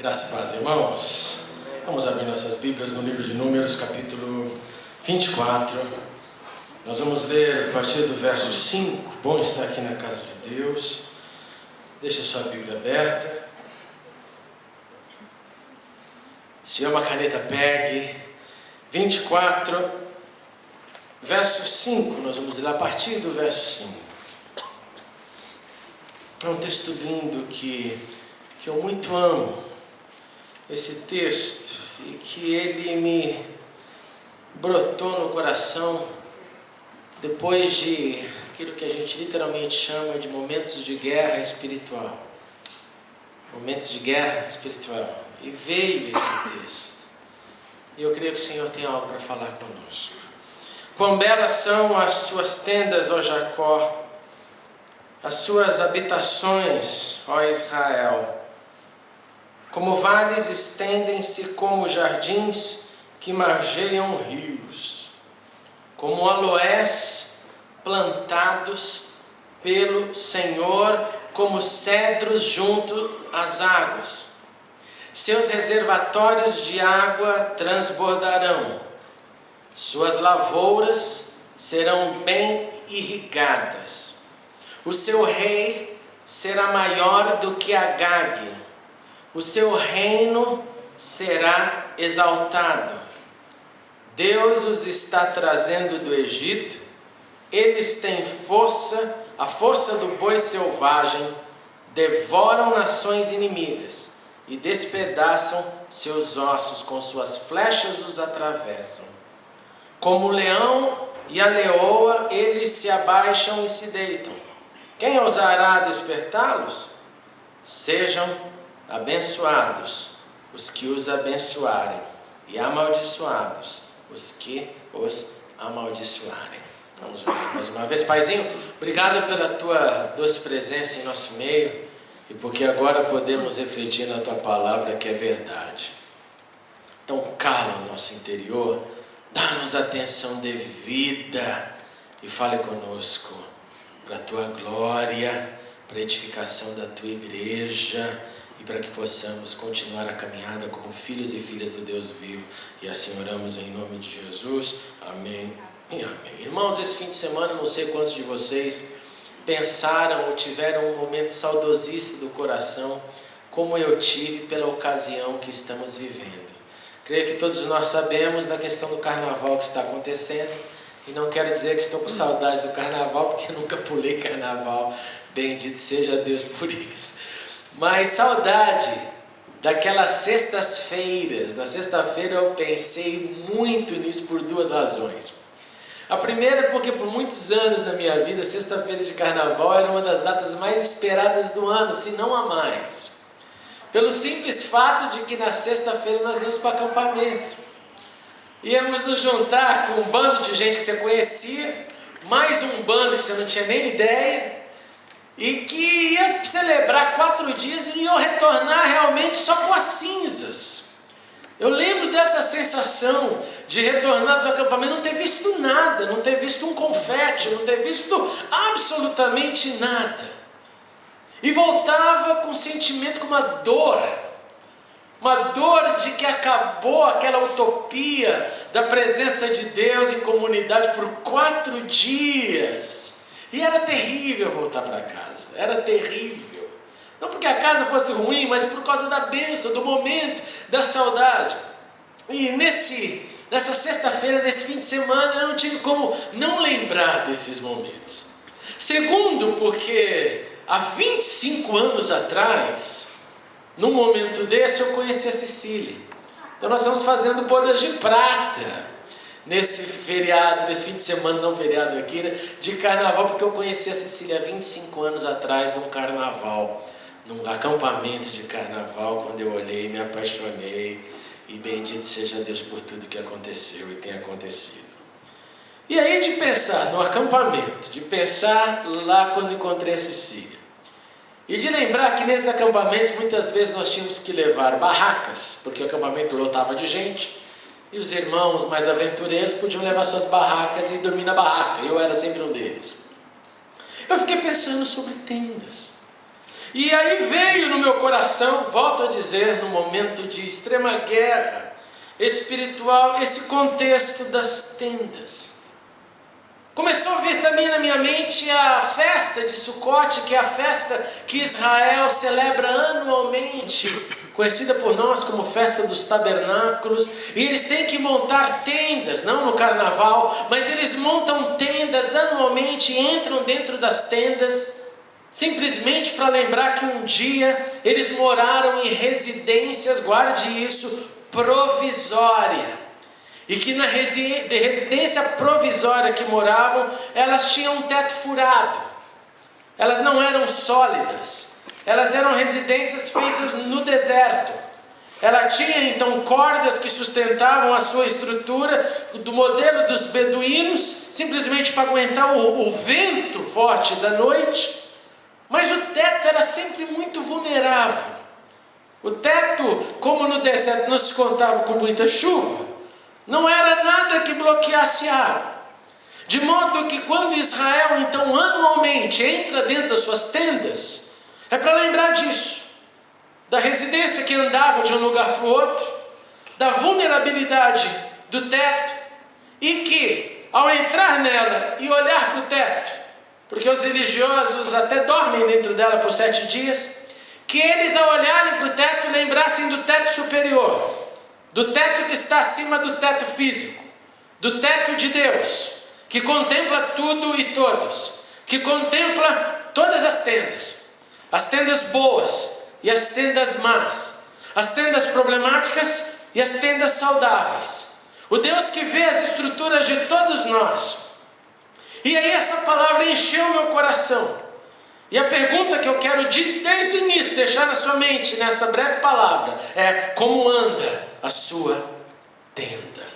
Graças a Deus, irmãos. Vamos abrir nossas Bíblias no livro de Números, capítulo 24. Nós vamos ler a partir do verso 5. Bom estar aqui na casa de Deus. Deixa sua Bíblia aberta. Se tiver uma caneta, pegue. 24, verso 5. Nós vamos ler a partir do verso 5. É um texto lindo que eu muito amo. Esse texto, e que ele me brotou no coração depois de aquilo que a gente literalmente chama de momentos de guerra espiritual. Momentos de guerra espiritual. E veio esse texto. E eu creio que o Senhor tem algo para falar conosco. Quão belas são as suas tendas, ó Jacó, as suas habitações, ó Israel. Como vales estendem-se como jardins que margeiam rios, como aloés plantados pelo Senhor, como cedros junto às águas. Seus reservatórios de água transbordarão, suas lavouras serão bem irrigadas. O seu rei será maior do que Agag. O seu reino será exaltado. Deus os está trazendo do Egito. Eles têm força, a força do boi selvagem, devoram nações inimigas e despedaçam seus ossos, com suas flechas os atravessam. Como o leão e a leoa, eles se abaixam e se deitam. Quem ousará despertá-los? Sejam abençoados os que os abençoarem, e amaldiçoados os que os amaldiçoarem. Vamos orar mais uma vez. Paizinho, obrigado pela tua doce presença em nosso meio, e porque agora podemos refletir na tua palavra que é verdade. Então cala o nosso interior, dá-nos atenção devida e fale conosco para a tua glória, para a edificação da tua igreja, e para que possamos continuar a caminhada como filhos e filhas do Deus vivo. E assim oramos em nome de Jesus. Amém e amém. Irmãos, esse fim de semana, não sei quantos de vocês pensaram ou tiveram um momento saudosista do coração, como eu tive pela ocasião que estamos vivendo. Creio que todos nós sabemos da questão do carnaval que está acontecendo. E não quero dizer que estou com saudade do carnaval, porque eu nunca pulei carnaval. Bendito seja Deus por isso. Mas saudade daquelas sextas-feiras. Na sexta-feira eu pensei muito nisso por duas razões. A primeira é porque por muitos anos na minha vida, sexta-feira de carnaval era uma das datas mais esperadas do ano, se não a mais. Pelo simples fato de que na sexta-feira nós íamos para acampamento. Íamos nos juntar com um bando de gente que você conhecia, mais um bando que você não tinha nem ideia, e que ia celebrar 4 dias e iam retornar realmente só com as cinzas. Eu lembro dessa sensação de retornar dos acampamentos, não ter visto nada, não ter visto um confete, não ter visto absolutamente nada. E voltava com um sentimento, com uma dor de que acabou aquela utopia da presença de Deus em comunidade por 4 dias. E era terrível voltar para casa, era terrível. Não porque a casa fosse ruim, mas por causa da bênção, do momento, da saudade. E nessa sexta-feira, nesse fim de semana, eu não tive como não lembrar desses momentos. Segundo, porque há 25 anos atrás, num momento desse, eu conheci a Cecília. Então nós estamos fazendo bodas de prata nesse feriado, nesse fim de semana, não feriado aqui, né, de carnaval, porque eu conheci a Cecília há 25 anos atrás, num carnaval, num acampamento de carnaval, quando eu olhei, me apaixonei, e bendito seja Deus por tudo que aconteceu e tem acontecido. E aí de pensar no acampamento, de pensar lá quando encontrei a Cecília, e de lembrar que nesses acampamentos muitas vezes nós tínhamos que levar barracas, porque o acampamento lotava de gente, e os irmãos mais aventureiros podiam levar suas barracas e dormir na barraca. Eu era sempre um deles. Eu fiquei pensando sobre tendas. E aí veio no meu coração, volto a dizer, no momento de extrema guerra espiritual, esse contexto das tendas. Começou a vir também na minha mente a festa de Sucote, que é a festa que Israel celebra anualmente, conhecida por nós como festa dos tabernáculos, e eles têm que montar tendas, não no carnaval, mas eles montam tendas anualmente, entram dentro das tendas, simplesmente para lembrar que um dia eles moraram em residências, guarde isso, provisória. E que na residência provisória que moravam, elas tinham um teto furado. Elas não eram sólidas. Elas eram residências feitas no deserto. Ela tinha então cordas que sustentavam a sua estrutura, do modelo dos beduínos, simplesmente para aguentar o vento forte da noite. Mas o teto era sempre muito vulnerável. O teto, como no deserto não se contava com muita chuva, não era nada que bloqueasse a água. De modo que quando Israel, então, anualmente entra dentro das suas tendas, é para lembrar disso. Da residência que andava de um lugar para o outro, da vulnerabilidade do teto, e que, ao entrar nela e olhar para o teto, porque os religiosos até dormem dentro dela por 7 dias, que eles, ao olharem para o teto, lembrassem do teto superior, do teto que está acima do teto físico, do teto de Deus, que contempla tudo e todos, que contempla todas as tendas boas e as tendas más, as tendas problemáticas e as tendas saudáveis, o Deus que vê as estruturas de todos nós. E aí essa palavra encheu meu coração, e a pergunta que eu quero desde o início deixar na sua mente, nesta breve palavra, é: como anda a sua tenda?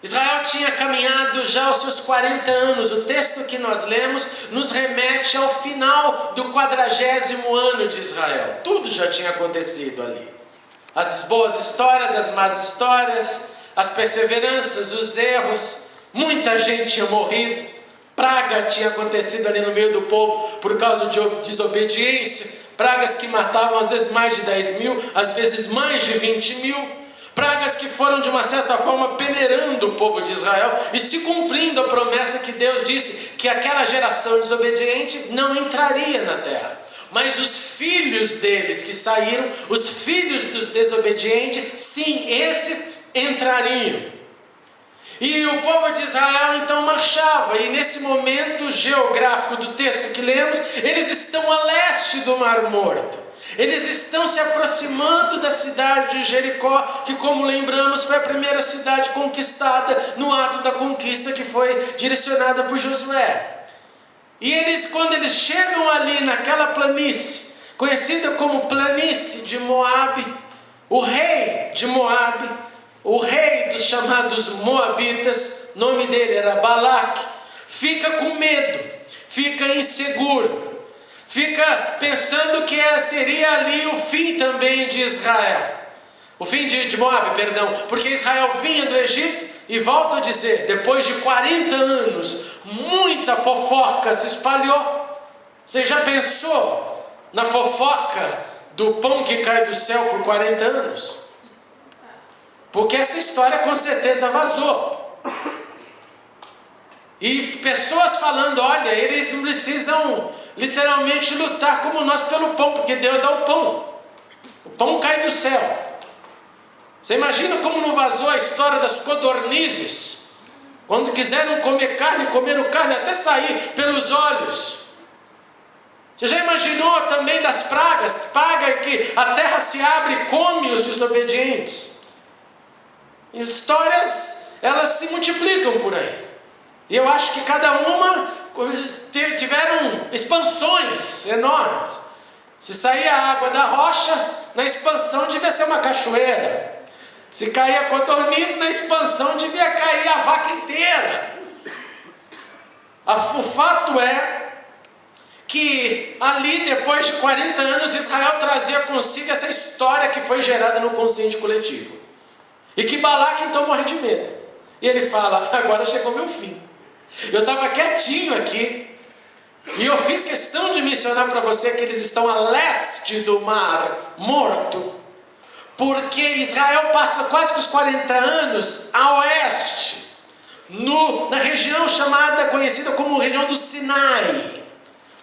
Israel tinha caminhado já aos seus 40 anos. O texto que nós lemos nos remete ao final do 40º ano de Israel. Tudo já tinha acontecido ali. As boas histórias, as más histórias, as perseveranças, os erros. Muita gente tinha morrido. Praga tinha acontecido ali no meio do povo por causa de desobediência. Pragas que matavam às vezes mais de 10 mil, às vezes mais de 20 mil. Pragas que foram de uma certa forma peneirando o povo de Israel e se cumprindo a promessa que Deus disse que aquela geração desobediente não entraria na terra. Mas os filhos deles que saíram, os filhos dos desobedientes, sim, esses entrariam. E o povo de Israel então marchava, e nesse momento geográfico do texto que lemos, eles estão a leste do Mar Morto. Eles estão se aproximando da cidade de Jericó, que, como lembramos, foi a primeira cidade conquistada no ato da conquista que foi direcionada por Josué. E eles, quando eles chegam ali naquela planície, conhecida como planície de Moabe, o rei de Moabe, o rei dos chamados Moabitas, nome dele era Balaque, fica com medo, fica inseguro, fica pensando que seria ali o fim também de Israel, o fim de Moabe, perdão, porque Israel vinha do Egito, e volto a dizer, depois de 40 anos, muita fofoca se espalhou. Você já pensou na fofoca do pão que cai do céu por 40 anos? Porque essa história com certeza vazou. E pessoas falando: olha, eles não precisam literalmente lutar como nós pelo pão, porque Deus dá o pão. O pão cai do céu. Você imagina como não vazou a história das codornizes? Quando quiseram comer carne, comeram carne até sair pelos olhos. Você já imaginou também das pragas? Praga que a terra se abre e come os desobedientes. Histórias, elas se multiplicam por aí. E eu acho que cada uma tiveram expansões enormes. Se saía a água da rocha, na expansão devia ser uma cachoeira. Se caía a codorniz, na expansão devia cair a vaca inteira. O fato é que ali, depois de 40 anos, Israel trazia consigo essa história que foi gerada no consciente coletivo. E que Balaque então morre de medo. E ele fala: agora chegou meu fim. Eu estava quietinho aqui, E eu fiz questão de mencionar para você que eles estão a leste do Mar Morto, porque Israel passa quase que os 40 anos a oeste, na região conhecida como região do Sinai,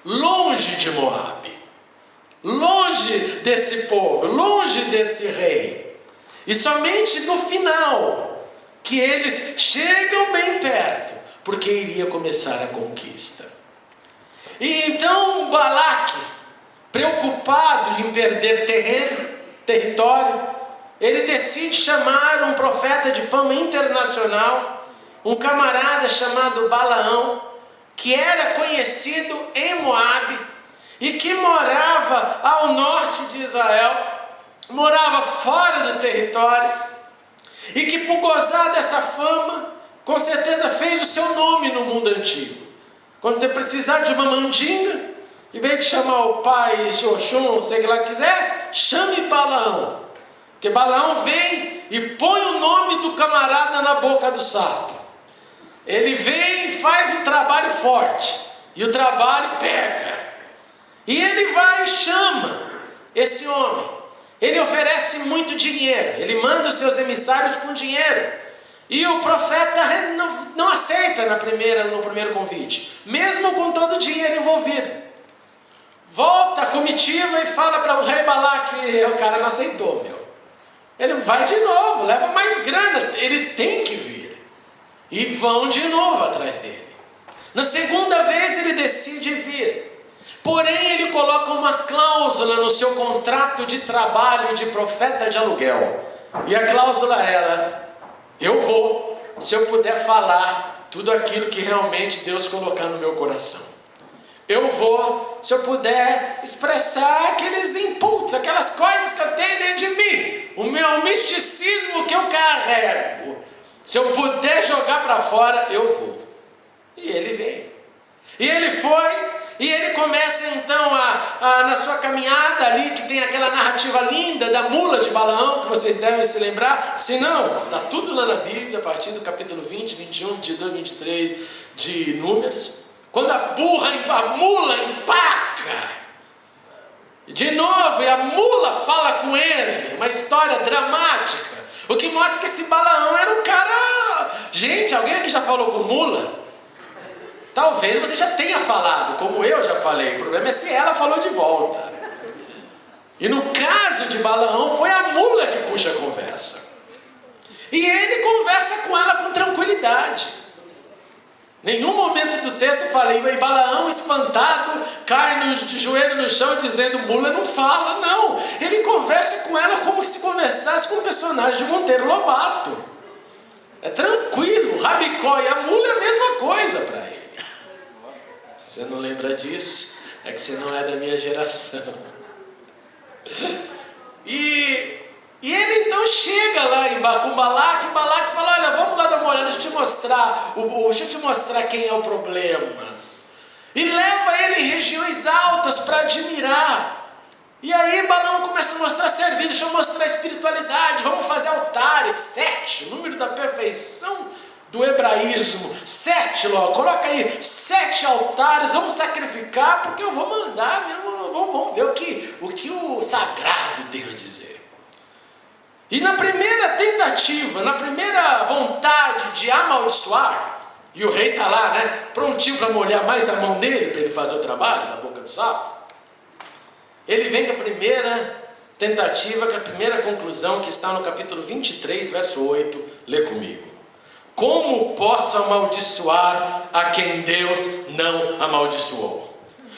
longe de Moabe, longe desse povo, longe desse rei. E somente no final que eles chegam bem perto, porque iria começar a conquista. E então Balaque, preocupado em perder território, ele decide chamar um profeta de fama internacional, um camarada chamado Balaão, que era conhecido em Moabe e que morava ao norte de Israel, morava fora do território, e que por gozar dessa fama, com certeza fez o seu nome no mundo antigo. Quando você precisar de uma mandinga, em vez de chamar o pai Xoxum, sei que lá quiser, chame Balaão. Porque Balaão vem e põe o nome do camarada na boca do sapo. Ele vem e faz um trabalho forte. E o trabalho pega. E ele vai e chama esse homem. Ele oferece muito dinheiro. Ele manda os seus emissários com dinheiro. E o profeta não aceita no primeiro convite, mesmo com todo o dinheiro envolvido. Volta a comitiva e fala para o rei Balaque, o cara não aceitou, meu. Ele vai de novo, leva mais grana, ele tem que vir. E vão de novo atrás dele. Na segunda vez ele decide vir. Porém ele coloca uma cláusula no seu contrato de trabalho de profeta de aluguel. E a cláusula era: eu vou, se eu puder falar tudo aquilo que realmente Deus colocar no meu coração. Eu vou, se eu puder expressar aqueles inputs, aquelas coisas que eu tenho dentro de mim, o meu misticismo que eu carrego. Se eu puder jogar para fora, eu vou. E ele veio. E ele foi. E ele começa então na sua caminhada ali, que tem aquela narrativa linda da mula de Balaão, que vocês devem se lembrar. Se não, está tudo lá na Bíblia, a partir do capítulo 20, 21, 22, 23 de Números. Quando a mula empaca, de novo, e a mula fala com ele, uma história dramática. O que mostra que esse Balaão era um cara... Gente, alguém aqui já falou com mula? Talvez você já tenha falado, como eu já falei. O problema é se ela falou de volta. E no caso de Balaão, foi a mula que puxa a conversa. E ele conversa com ela com tranquilidade. Nenhum momento do texto eu falei, e Balaão espantado, cai de joelho no chão dizendo, mula não fala. Não, ele conversa com ela como se conversasse com um personagem de Monteiro Lobato. É tranquilo, o Rabicó e a mula é a mesma coisa para ele. Você não lembra disso? É que você não é da minha geração. E ele então chega lá com Balaque, e Balaque fala, olha, vamos lá dar uma olhada, deixa eu te mostrar quem é o problema. E leva ele em regiões altas para admirar. E aí Balaão começa a mostrar serviço, deixa eu mostrar a espiritualidade, vamos fazer altares, 7, o número da perfeição do hebraísmo, 7 logo, coloca aí, 7 altares, vamos sacrificar, porque eu vou mandar mesmo, vamos ver o que o sagrado tem a dizer. E na primeira tentativa, na primeira vontade de amaldiçoar, e o rei está lá, né, prontinho para molhar mais a mão dele, para ele fazer o trabalho na boca do sapo, ele vem com a primeira tentativa, com a primeira conclusão, que está no capítulo 23, verso 8, lê comigo. Como posso amaldiçoar a quem Deus não amaldiçoou?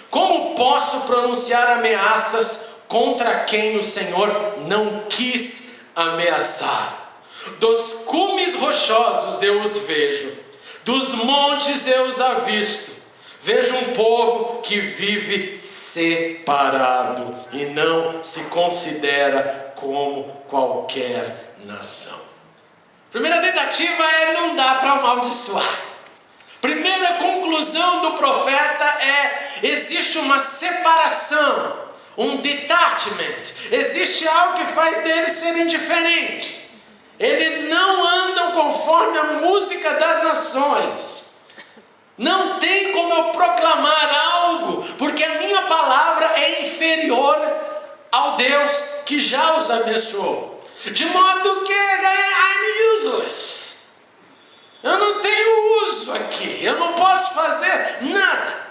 Como posso pronunciar ameaças contra quem o Senhor não quis ameaçar? Dos cumes rochosos eu os vejo, dos montes eu os avisto. Vejo um povo que vive separado e não se considera como qualquer nação. Primeira tentativa é não dá para amaldiçoar. Primeira conclusão do profeta é: existe uma separação, um detachment, existe algo que faz deles serem diferentes. Eles não andam conforme a música das nações. Não tem como eu proclamar algo inferior ao Deus que já os abençoou. De modo que I'm useless. Eu não tenho uso aqui, eu não posso fazer nada.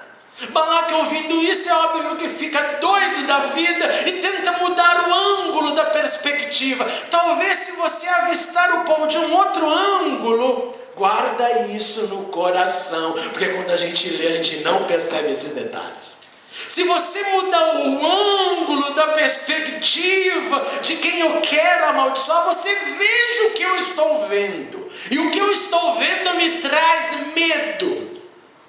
Balaque, ouvindo isso, é óbvio que fica doido da vida e tenta mudar o ângulo da perspectiva. Talvez, se você avistar o povo de um outro ângulo, guarda isso no coração, porque quando a gente lê, a gente não percebe esses detalhes. Se você mudar o ângulo da perspectiva de quem eu quero amaldiçoar, você veja o que eu estou vendo. E o que eu estou vendo me traz medo.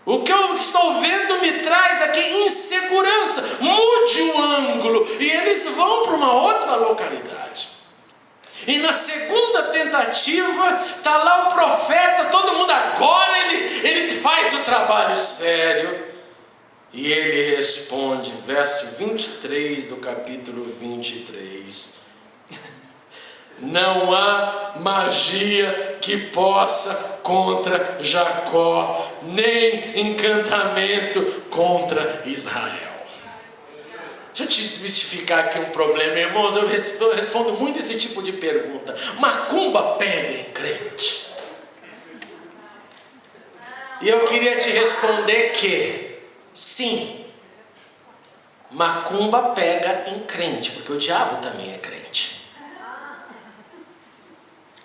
O que eu estou vendo me traz aqui insegurança. Mude o ângulo e eles vão para uma outra localidade. E na segunda tentativa, está lá o profeta, todo mundo agora, ele faz o trabalho sério. E ele responde, verso 23 do capítulo 23. Não há magia que possa contra Jacó, nem encantamento contra Israel. Deixa eu te desmistificar aqui um problema, irmãos. Eu respondo muito esse tipo de pergunta. Macumba pega em crente? E eu queria te responder que sim, macumba pega em crente, porque o diabo também é crente.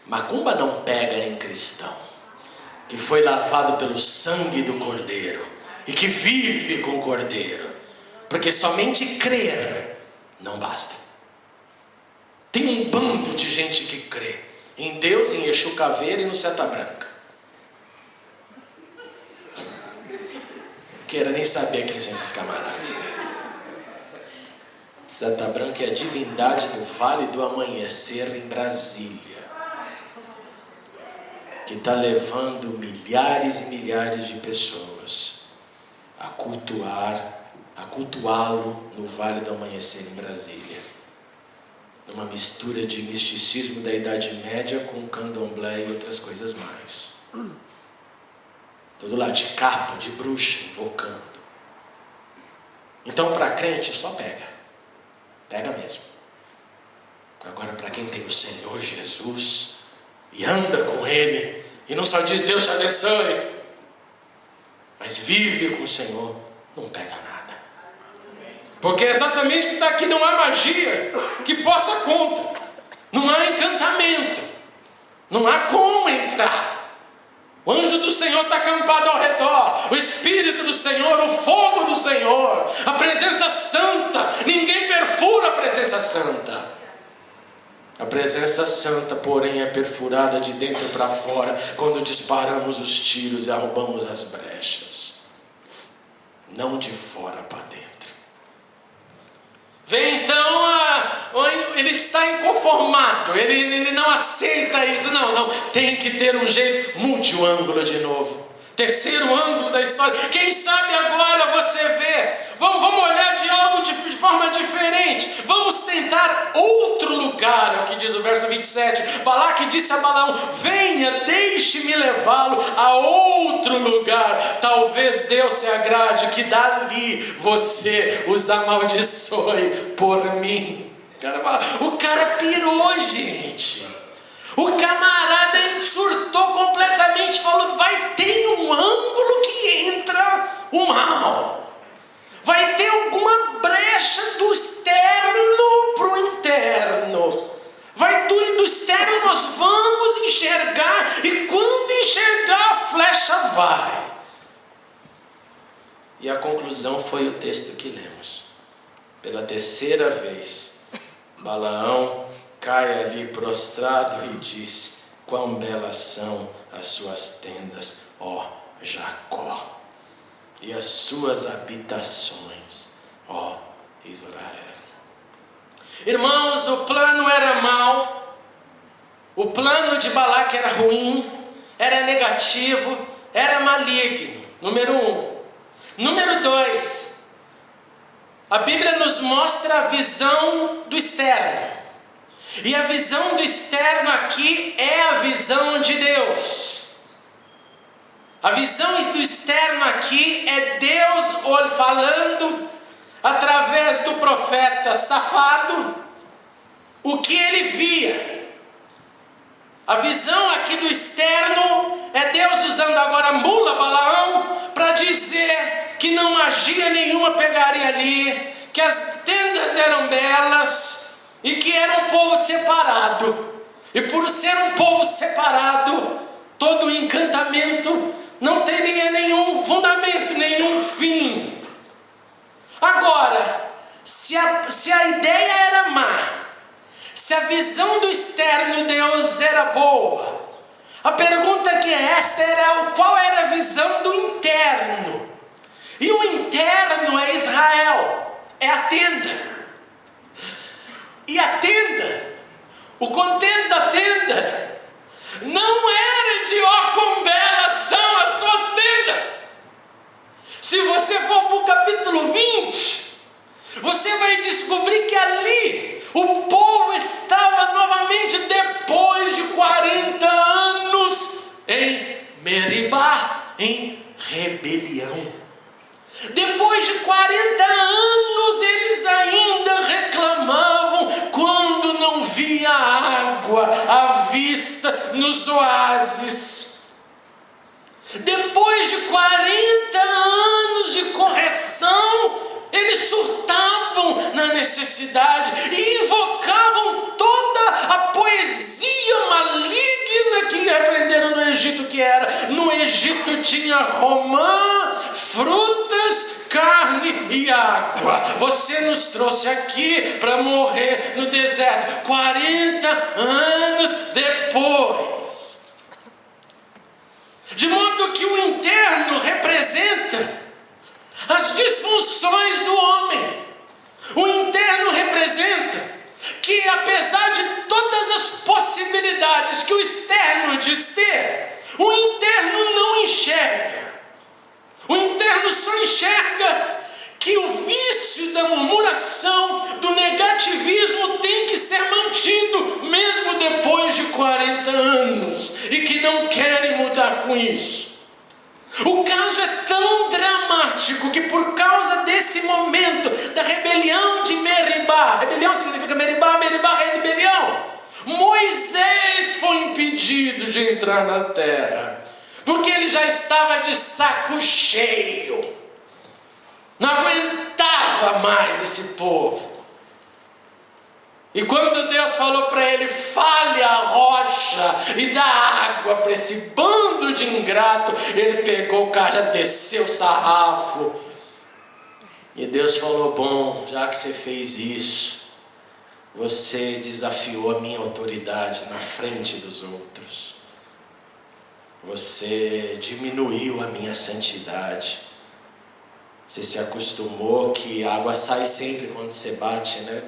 Macumba não pega em cristão, que foi lavado pelo sangue do Cordeiro e que vive com o Cordeiro, porque somente crer não basta. Tem um bando de gente que crê em Deus, em Exu Caveira e no Seta Branca. Não queira nem saber quem são esses camaradas. Seta Branca é a divindade do Vale do Amanhecer em Brasília, que está levando milhares e milhares de pessoas a cultuá-lo no Vale do Amanhecer em Brasília. Uma mistura de misticismo da Idade Média com candomblé e outras coisas mais. Tudo lá de capa, de bruxa, invocando. Então, para crente, só pega. Pega mesmo. Agora, para quem tem o Senhor Jesus e anda com Ele, e não só diz Deus te abençoe, mas vive com o Senhor, não pega nada. Porque é exatamente o que está aqui, não há magia que possa contra, não há encantamento, não há como entrar. O anjo do Senhor está acampado ao redor, o Espírito do Senhor, o fogo do Senhor, a presença santa, ninguém perfura a presença santa. A presença santa, porém, é perfurada de dentro para fora quando disparamos os tiros e arrombamos as brechas, não de fora para dentro. Vem então, ele está inconformado, ele não aceita isso, não, tem que ter um jeito. Mude o ângulo de novo. Terceiro ângulo da história. Quem sabe agora você vê. Vamos olhar de algo de forma diferente. Vamos tentar outro lugar. É o que diz o verso 27. Balaque disse a Balaão: venha, deixe-me levá-lo a outro lugar. Talvez Deus se agrade que dali você os amaldiçoe por mim. O cara pirou, gente. O camarada surtou completamente, falou: vai ter um ângulo que entra o mal. Vai ter alguma brecha do externo para o interno. Do externo nós vamos enxergar, e quando enxergar, a flecha vai. E a conclusão foi o texto que lemos. Pela terceira vez, Balaão cai ali prostrado e diz: quão belas são as suas tendas, ó Jacó, e as suas habitações, ó Israel. Irmãos, o plano era mau, o plano de Balaque era ruim, era negativo, era maligno. Número 1. Número 2, a Bíblia nos mostra a visão do externo. E a visão do externo aqui é a visão de Deus. A visão do externo aqui é Deus falando através do profeta safado, o que ele via. A visão aqui do externo é Deus usando agora a mula Balaão para dizer que não magia nenhuma pegaria ali, que as tendas eram belas e que era um povo separado. E por ser um povo separado, todo encantamento não teria nenhum fundamento, nenhum fim. Agora, se a ideia era má, se a visão do externo de Deus era boa, a pergunta que é esta era qual era a visão do interno. E o interno é Israel, é a tenda. E a tenda, o contexto da tenda, não era de quão belas são as suas tendas. Se você for para o capítulo 20, você vai descobrir que ali o povo estava novamente depois de 40 anos em Meribá, em rebelião. Depois de 40 anos eles ainda reclamavam quando não via água à vista nos oásis. Depois de 40 anos de correção, eles surtavam na necessidade e invocavam toda a poesia maligna que aprenderam no Egito, que era: no Egito tinha romã, frutas, carne e água. Você nos trouxe aqui para morrer no deserto 40 anos depois. De modo que o interno representa as disfunções do homem. O interno representa que, apesar de todas as possibilidades que o externo diz ter, o interno não enxerga. O interno só enxerga que o vício da murmuração, do negativismo tem que ser mantido, mesmo depois de 40 anos, e que não querem mudar com isso. O caso é tão dramático que, por causa desse momento da rebelião de Meribá, rebelião significa Meribá, Meribá é rebelião, Moisés foi impedido de entrar na terra, porque ele já estava de saco cheio, não aguentava mais esse povo. E quando Deus falou para ele: fale a rocha e dá água para esse bando de ingrato, ele pegou o cajado, desceu o sarrafo. E Deus falou: bom, já que você fez isso, você desafiou a minha autoridade na frente dos outros. Você diminuiu a minha santidade. Você se acostumou que a água sai sempre quando você bate, né?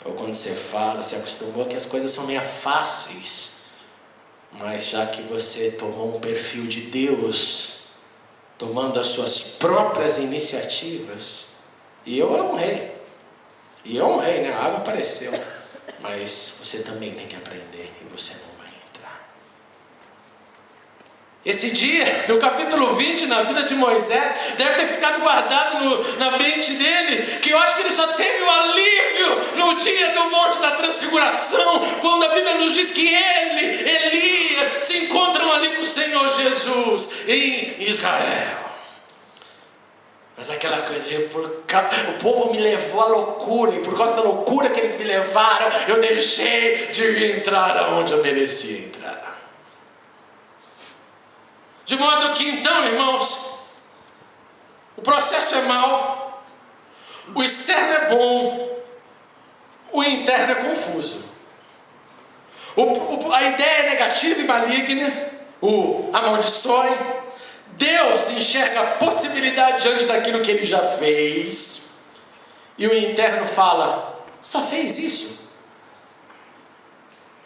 Ou quando você fala, se acostumou que as coisas são meio fáceis. Mas já que você tomou um perfil de Deus, tomando as suas próprias iniciativas, e eu honrei, né? A água apareceu, mas você também tem que aprender, e você não vai entrar. Esse dia, do capítulo 20, na vida de Moisés, deve ter ficado guardado na mente dele, que eu acho que ele só teve o alívio no dia do Monte da Transfiguração, quando a Bíblia nos diz que ele, Elias, se encontram ali com o Senhor Jesus em Israel. Mas aquela coisa de o povo me levou à loucura, e por causa da loucura que eles me levaram, eu deixei de entrar aonde eu merecia entrar. De modo que então, irmãos, o processo é mau, o externo é bom, o interno é confuso. A ideia é negativa e maligna, o amaldiçoe. Deus enxerga a possibilidade diante daquilo que ele já fez, e o interno fala: só fez isso?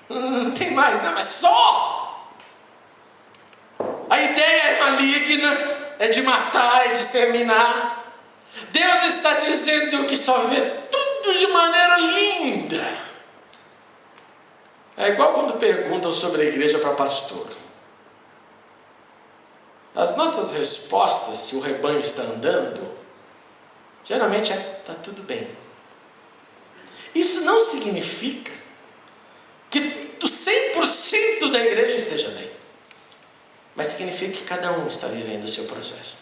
Não tem mais, não, mas só! A ideia é maligna, é de matar, é de exterminar. Deus está dizendo que só vê tudo de maneira linda. É igual quando perguntam sobre a igreja para pastor. As nossas respostas, se o rebanho está andando, Geralmente está tudo bem. Isso não significa que o 100% da igreja esteja bem. Mas significa que cada um está vivendo o seu processo.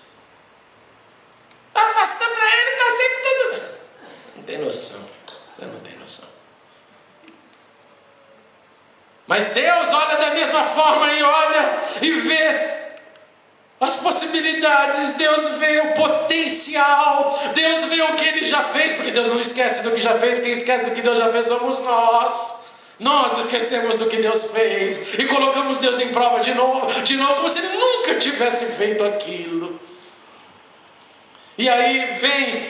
Ah, pastor, para ele está sempre tudo bem. Você não tem noção. Você não tem noção. Mas Deus olha da mesma forma e olha e vê as possibilidades, Deus vê o potencial, Deus vê o que Ele já fez, porque Deus não esquece do que já fez, quem esquece do que Deus já fez somos nós. Nós esquecemos do que Deus fez e colocamos Deus em prova de novo, como se Ele nunca tivesse feito aquilo. E aí vem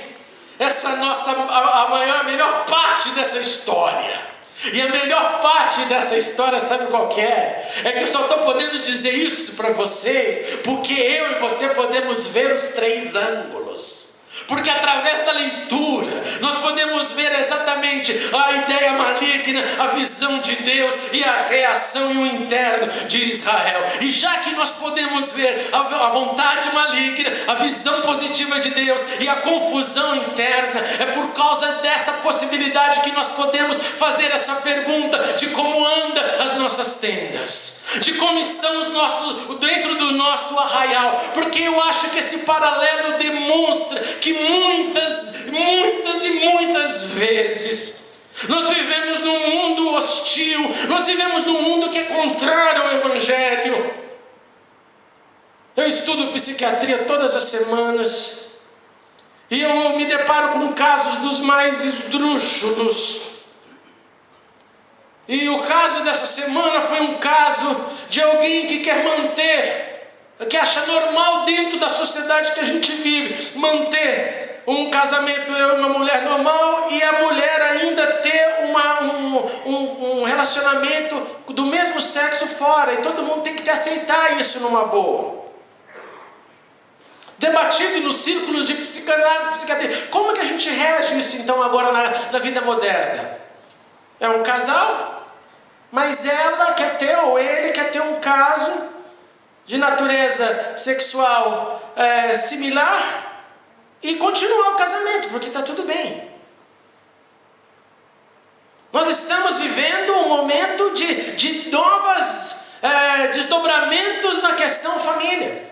essa nossa, a melhor parte dessa história. E a melhor parte dessa história, sabe qual que é? É que eu só estou podendo dizer isso para vocês, porque eu e você podemos ver os 3 ângulos. Porque através da leitura, nós podemos ver exatamente a ideia maligna, a visão de Deus e a reação e o interno de Israel. E já que nós podemos ver a vontade maligna, a visão positiva de Deus e a confusão interna, é por causa dessa possibilidade que nós podemos fazer essa pergunta de como andam as nossas tendas. De como estamos dentro do nosso arraial, porque eu acho que esse paralelo demonstra que muitas vezes nós vivemos num mundo hostil, nós vivemos num mundo que é contrário ao Evangelho. Eu estudo psiquiatria todas as semanas e eu me deparo com casos dos mais esdrúxulos. E o caso dessa semana foi um caso de alguém que quer manter, que acha normal dentro da sociedade que a gente vive, manter um casamento, eu e uma mulher normal, e a mulher ainda ter um relacionamento do mesmo sexo fora, e todo mundo tem que aceitar isso numa boa. Debatido nos círculos de psicanálise, psiquiatria. Como é que a gente rege isso então agora na vida moderna? É um casal, mas ela quer ter, ou ele quer ter um caso de natureza sexual similar e continuar o casamento, porque está tudo bem. Nós estamos vivendo um momento de novos desdobramentos na questão família.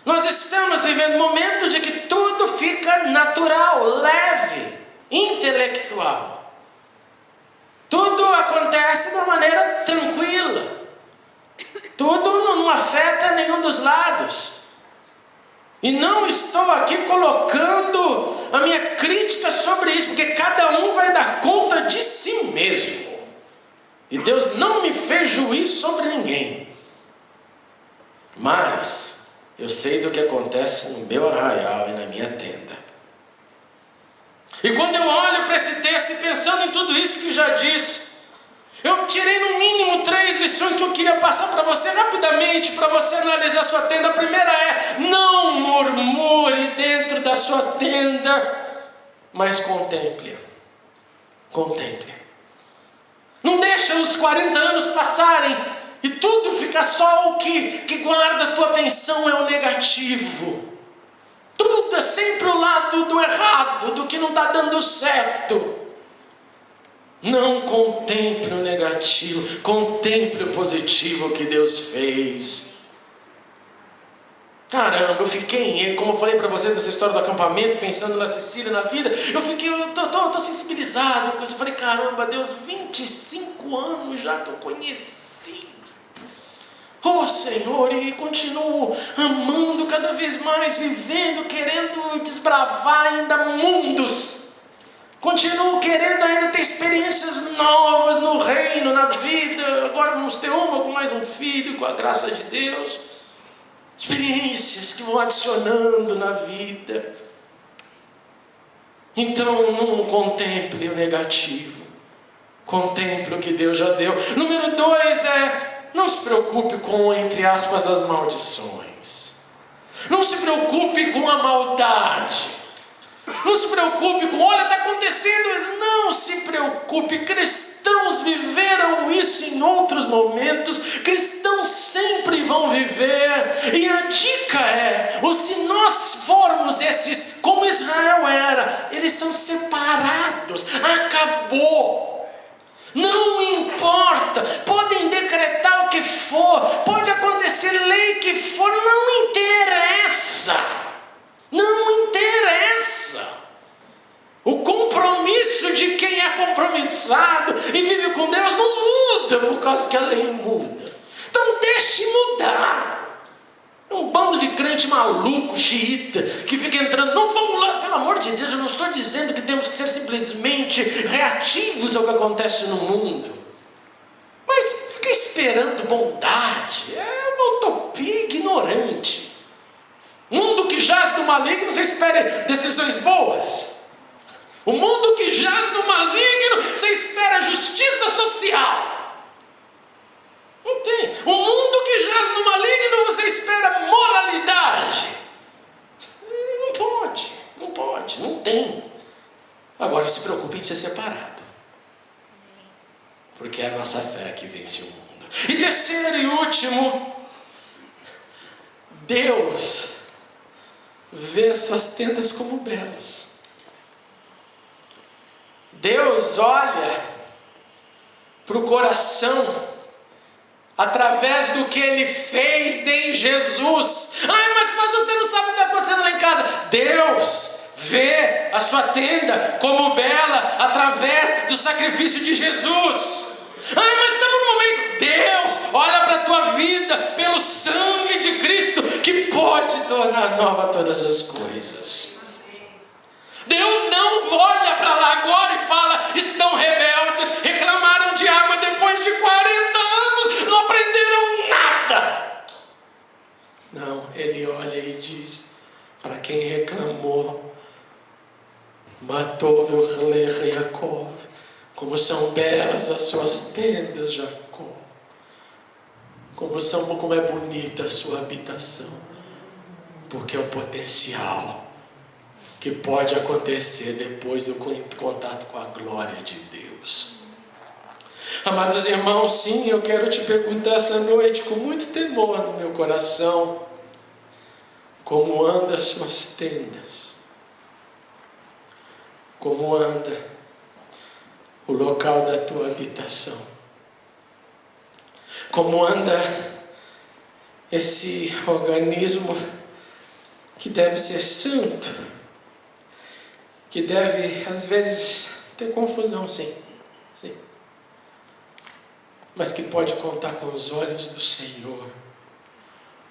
Nós estamos vivendo um momento de que tudo fica natural, leve, intelectual. Tudo acontece de uma maneira tranquila. Tudo não afeta nenhum dos lados. E não estou aqui colocando a minha crítica sobre isso, porque cada um vai dar conta de si mesmo. E Deus não me fez juízo sobre ninguém. Mas eu sei do que acontece no meu arraial e na minha tenda. E quando eu olho para esse texto e pensando em tudo isso que já disse, eu tirei no mínimo 3 lições que eu queria passar para você rapidamente, para você analisar a sua tenda. A primeira é: não murmure dentro da sua tenda, mas contemple. Contemple. Não deixa os 40 anos passarem e tudo fica só o que guarda a tua atenção é o negativo. Tudo é sempre o lado do errado, do que não está dando certo. Não contemple o negativo, contemple o positivo que Deus fez. Caramba, eu fiquei, como eu falei para vocês dessa história do acampamento, pensando na Cecília, na vida, eu tô sensibilizado com isso. Eu falei, caramba, Deus, 25 anos já que eu conheci. Oh Senhor, e continuo amando cada vez mais, vivendo, querendo desbravar ainda mundos. Continuo querendo ainda ter experiências novas no reino, na vida. Agora vamos ter uma com mais um filho, com a graça de Deus. Experiências que vão adicionando na vida. Então não contemple o negativo. Contemple o que Deus já deu. Número 2 não se preocupe com, entre aspas, as maldições. Não se preocupe com a maldade. Não se preocupe com, olha, está acontecendo. Não se preocupe. Cristãos viveram isso em outros momentos. Cristãos sempre vão viver. E a dica é, ou se nós formos esses, como Israel, são separados. Acabou. Não importa, podem decretar o que for, pode acontecer lei que for, não interessa. Não interessa. O compromisso de quem é compromissado e vive com Deus não muda por causa que a lei muda. Então deixe mudar. É um bando de crente maluco, xiita, que fica entrando. Não, vamos lá, pelo amor de Deus, eu não estou dizendo que temos que ser simplesmente reativos ao que acontece no mundo. Mas fica esperando bondade. É uma utopia ignorante. Mundo que jaz no maligno, você espera decisões boas. O mundo que jaz no maligno, você espera justiça social. Não tem. O mundo que jaz no maligno, você espera moralidade. Não pode, não tem. Agora se preocupe em ser separado. Porque é a nossa fé que vence o mundo. E terceiro e último, Deus vê suas tendas como belas. Deus olha para o coração através do que Ele fez em Jesus. Ai, mas você não sabe o que está acontecendo lá em casa. Deus vê a sua tenda como bela através do sacrifício de Jesus. Ai, mas estamos no momento. Deus olha para a tua vida pelo sangue de Cristo, que pode tornar nova todas as coisas. Deus não olha para lá agora e fala: estão rebeldes, reclamaram de água depois de 40 anos, não aprenderam nada. Não, Ele olha e diz para quem reclamou: matou Verle Jacob, como são belas as suas tendas, Jacó, como é bonita a sua habitação, porque é o potencial que pode acontecer depois do contato com a glória de Deus. Amados irmãos, sim, eu quero te perguntar essa noite, com muito temor no meu coração, como anda as suas tendas? Como anda o local da tua habitação? Como anda esse organismo que deve ser santo, que deve, às vezes, ter confusão, sim, mas que pode contar com os olhos do Senhor,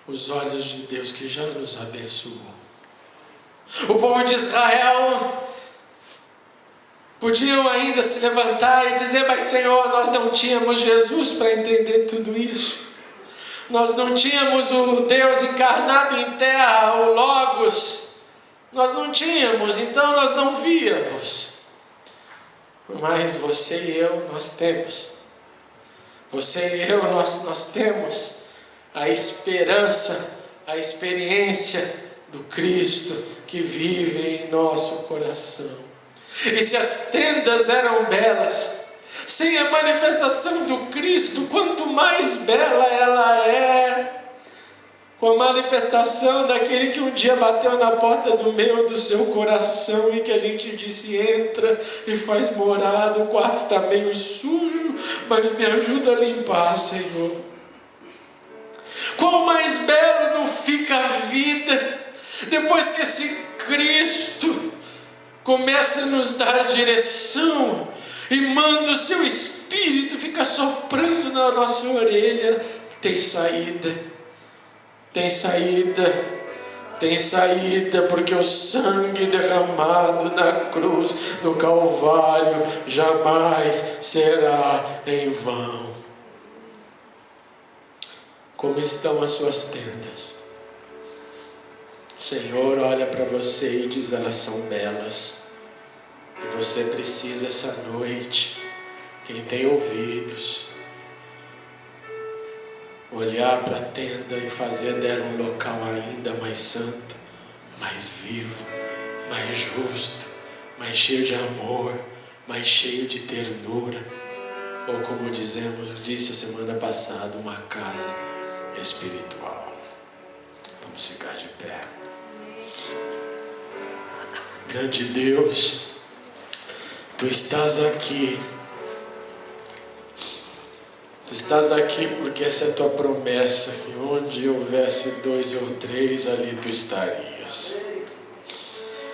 os olhos de Deus que já nos abençoou. O povo de Israel podiam ainda se levantar e dizer: mas Senhor, nós não tínhamos Jesus para entender tudo isso. Nós não tínhamos o Deus encarnado em terra, o Logos. Nós não tínhamos, então nós não víamos. Mas você e eu, nós temos. Você e eu, nós temos a esperança, a experiência do Cristo que vive em nosso coração. E se as tendas eram belas, sem a manifestação do Cristo, quanto mais bela ela é, com a manifestação daquele que um dia bateu na porta do meu, do seu coração, e que a gente disse: entra e faz morada, o quarto está meio sujo, mas me ajuda a limpar, Senhor. Quão mais belo não fica a vida, depois que esse Cristo começa a nos dar a direção, e manda o seu Espírito ficar soprando na nossa orelha: tem saída. Tem saída, tem saída, porque o sangue derramado na cruz, no Calvário, jamais será em vão. Como estão as suas tendas? O Senhor olha para você e diz: elas são belas. E você precisa essa noite, quem tem ouvidos, olhar para a tenda e fazer dela um local ainda mais santo, mais vivo, mais justo, mais cheio de amor, mais cheio de ternura, ou como disse a semana passada, uma casa espiritual. Vamos ficar de pé. Grande Deus, Tu estás aqui. Tu estás aqui porque essa é a tua promessa, que onde houvesse 2 ou 3, ali tu estarias.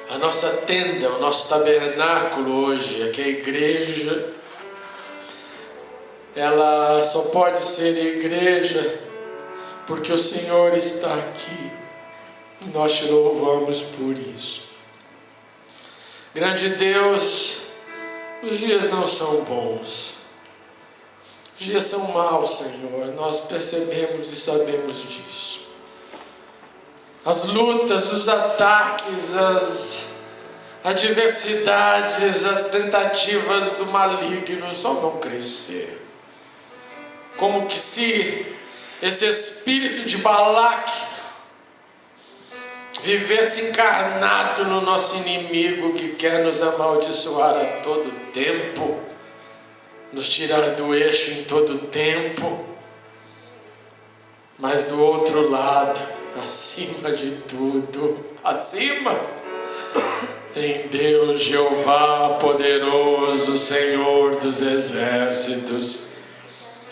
A nossa tenda, o nosso tabernáculo hoje, aqui é a igreja, ela só pode ser igreja porque o Senhor está aqui. Nós te louvamos por isso. Grande Deus, os dias não são bons. Os dias são maus, Senhor. Nós percebemos e sabemos disso. As lutas, os ataques, as adversidades, as tentativas do maligno só vão crescer. Como que se esse espírito de Balaque vivesse encarnado no nosso inimigo, que quer nos amaldiçoar a todo tempo, nos tirar do eixo em todo tempo. Mas do outro lado, acima de tudo, acima, tem Deus, Jeová poderoso, Senhor dos exércitos,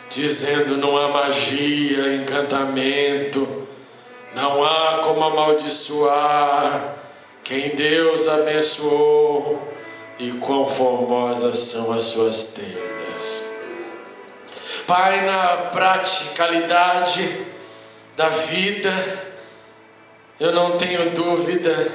dizendo: não há magia, encantamento, não há como amaldiçoar quem Deus abençoou, e quão formosas são as suas tendas. Pai, na praticalidade da vida, eu não tenho dúvida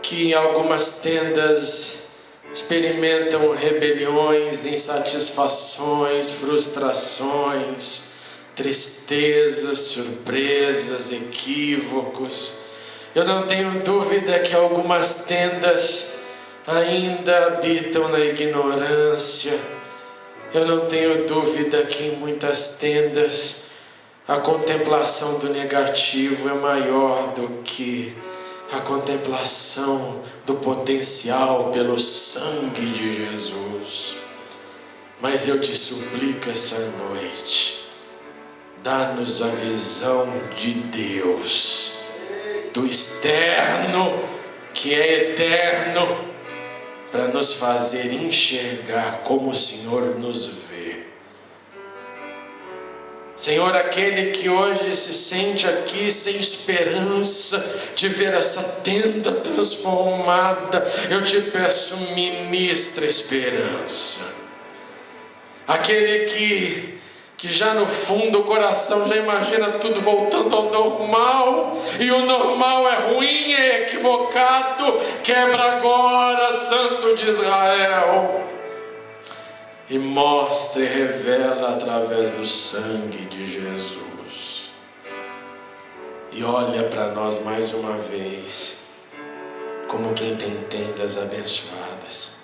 que em algumas tendas experimentam rebeliões, insatisfações, frustrações, tristezas, surpresas, equívocos. Eu não tenho dúvida que algumas tendas ainda habitam na ignorância. Eu não tenho dúvida que em muitas tendas a contemplação do negativo é maior do que a contemplação do potencial pelo sangue de Jesus. Mas eu te suplico essa noite, dá-nos a visão de Deus, do externo que é eterno, para nos fazer enxergar como o Senhor nos vê. Senhor, aquele que hoje se sente aqui sem esperança de ver essa tenda transformada, eu te peço, ministra esperança. Aquele que já no fundo do coração já imagina tudo voltando ao normal, e o normal é ruim, é equivocado, quebra agora, Santo de Israel, e mostra e revela através do sangue de Jesus. E olha para nós mais uma vez, como quem tem tendas abençoadas,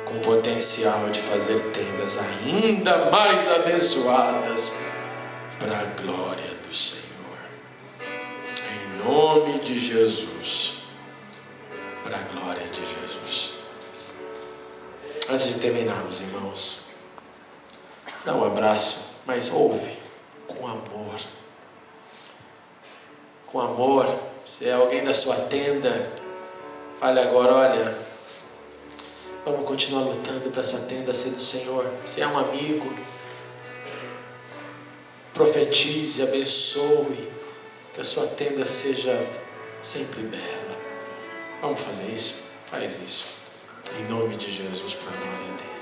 com potencial de fazer tendas ainda mais abençoadas para a glória do Senhor. Em nome de Jesus, para a glória de Jesus. Antes de terminarmos, irmãos, dá um abraço, mas ouve com amor. Com amor. Se é alguém da sua tenda, fale agora: olha, vamos continuar lutando para essa tenda ser do Senhor. Se é um amigo, profetize, abençoe, que a sua tenda seja sempre bela. Vamos fazer isso? Faz isso. Em nome de Jesus, para a glória de Deus.